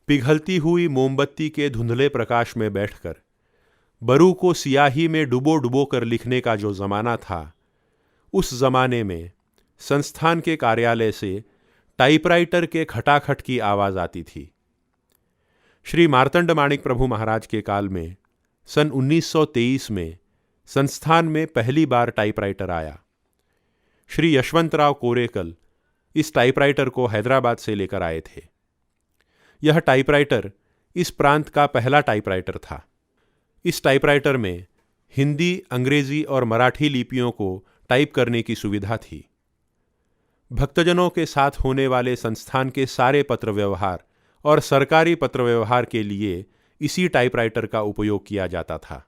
पिघलती हुई मोमबत्ती के धुंधले प्रकाश में बैठकर बरू को सियाही में डुबो डुबो कर लिखने का जो जमाना था, उस जमाने में संस्थान के कार्यालय से टाइपराइटर के खटाखट की आवाज आती थी। श्री मार्तंड माणिक प्रभु महाराज के काल में सन 1923 में संस्थान में पहली बार टाइपराइटर आया। श्री यशवंतराव कोरेकल इस टाइपराइटर को हैदराबाद से लेकर आए थे। यह टाइपराइटर इस प्रांत का पहला टाइपराइटर था। इस टाइपराइटर में हिंदी, अंग्रेजी और मराठी लिपियों को टाइप करने की सुविधा थी। भक्तजनों के साथ होने वाले संस्थान के सारे पत्र व्यवहार और सरकारी पत्र व्यवहार के लिए इसी टाइपराइटर का उपयोग किया जाता था।